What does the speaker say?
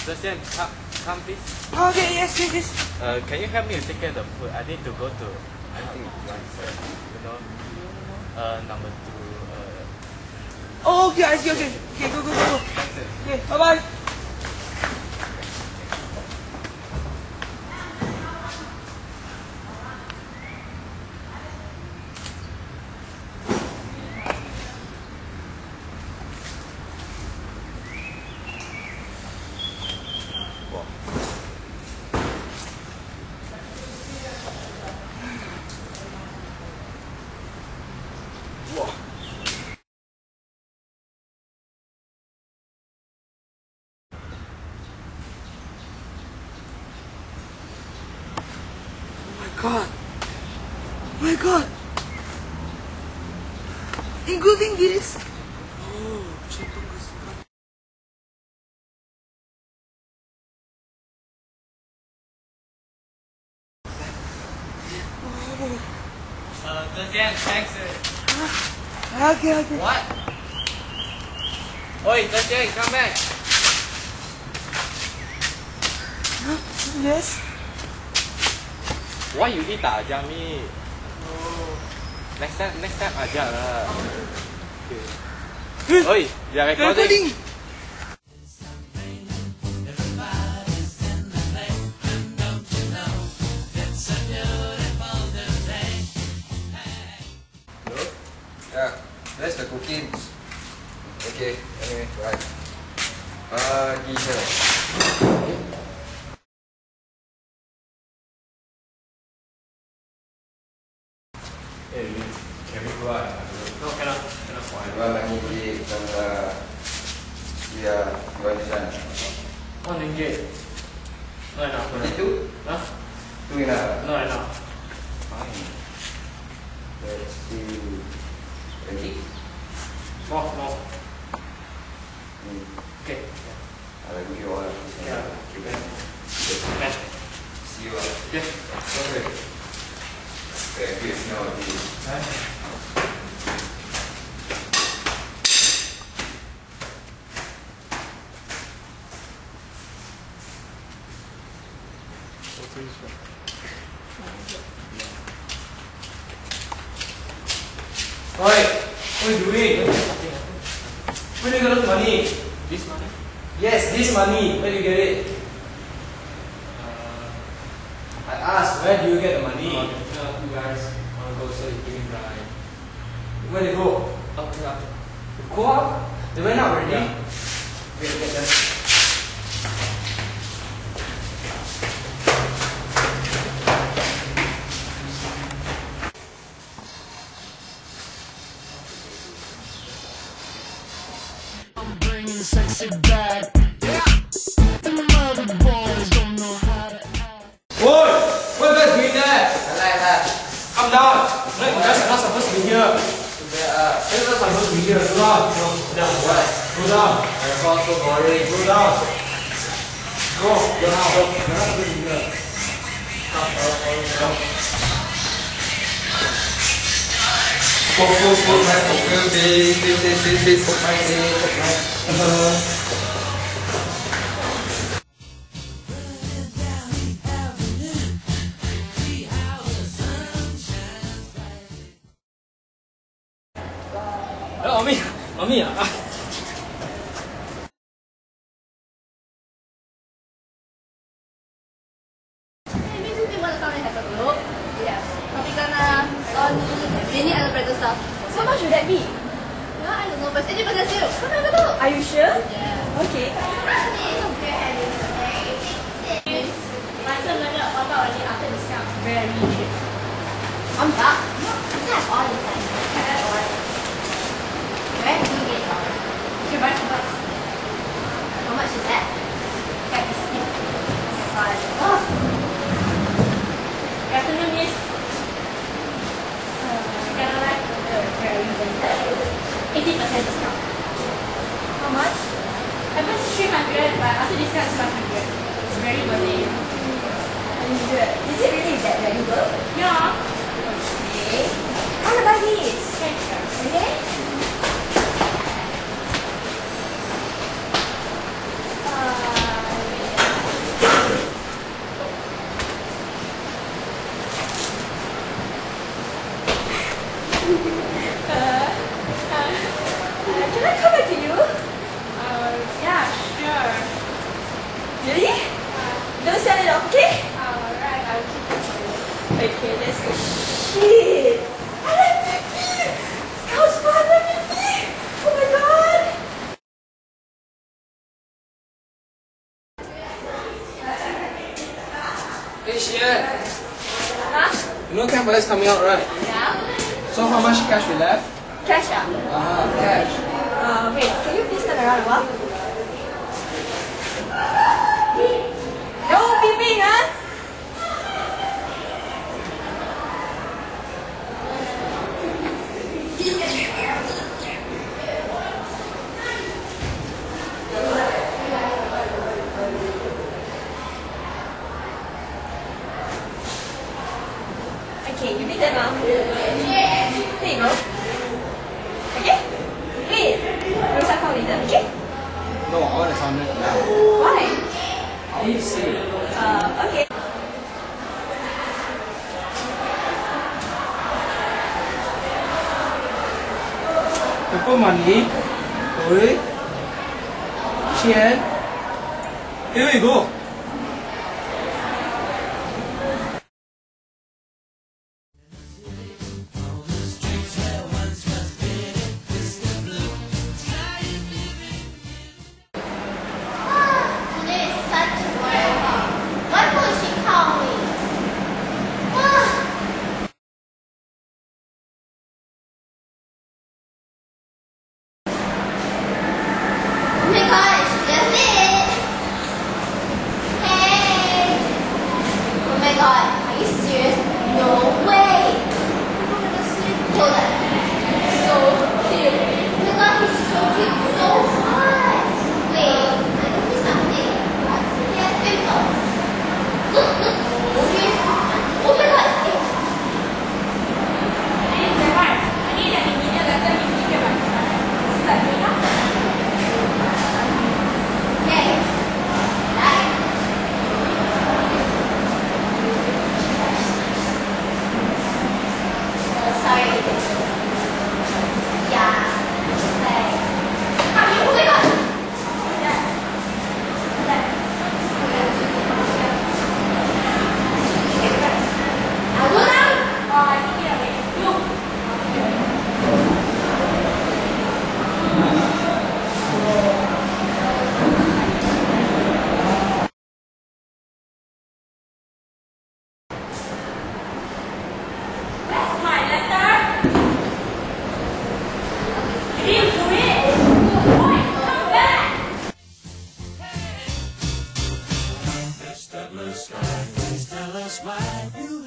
Sebastian, come please. Okay, yes. Can you help me to take care of the food? I need to go to, I think number 2. Oh, okay, I see, okay. Okay, go. Okay, bye-bye. Oh my god! Including this? Oh, Sebastian, thanks. Okay. What? Oi, Sebastian, come back. Yes? Why you eat ajak ni? Next time ajak lah. Okay. Oi, you are recording. Yeah, that's the cooking. Okay, anyway, right. Gila. Hey, can we go out? No, cannot. Jual lagi di dan dia jual di sana. RM1. No enough. Itu? Huh? Itu enough. No enough. Fine. Let's see. Ready? More. Okay. I'll give you all. Yeah. Okay. See you all. Yeah. Okay. Okay, good. No, Oi, what are you doing? Where do you get the money? This money? Yes, this money. Where do you get it? I asked, where do you get the money? You guys want to go so you can drive. Where they go? Up to that. Go up? They went out already? Yeah. Get them. Sexy back. The mother boys don't know how to act. Woi! What are you guys doing there? Alright, Come down! No, you guys are not supposed to be here. You're not supposed to be here. Go down. What? Go down. I found so boring. Go down. Go down. You're not supposed to be here. Focus, Mami ah. How much would that be? I don't know, but 50% sale. Are you sure? Yeah. Okay. Very cheap. I'm back. All the time. Where do you get it? You buy from us. How much is that? Oh. Afternoon, miss. Very limited. 80% discount. How much? I was 300, but after discount it's 500. It's very worth it. 100. Is it really that valuable? Yeah. Okay. I want to buy this. Okay? it off, okay? Alright, I'll keep it for you. Okay, let's go. Shit! I like 50! Couch for 150! Oh my god! Hey, Xian. Huh? You know Camp is coming out, right? Yeah? So how much cash we left? Cash ah? Cash. Wait, can you please turn around a while? No peeping, huh? Okay, you make that now. There you go. Okay? Wait. We'll start calling later, okay? No, I want to sound it now. Why? Please see. Okay. Pepper money. Oi. Xian. Here we go. Today is such a workout. Why won't she call me? Oh my gosh, that's it. Hey. Oh my god, are you serious? No way. Hold on. So cute. Oh my god, he's so cute, so hot. Wait, I can see something. He has pimples. Look, look. Oh my god. Hey, Jafar, I need an immediate letter you need to write. Start doing that. Okay. Bye. Sorry. Yeah. Bye. Oh my god. I'll go down. Oh, I think you're ready. Look. That's my letter. You do it. Boy, come back. Mr. Blue Sky, please tell us why you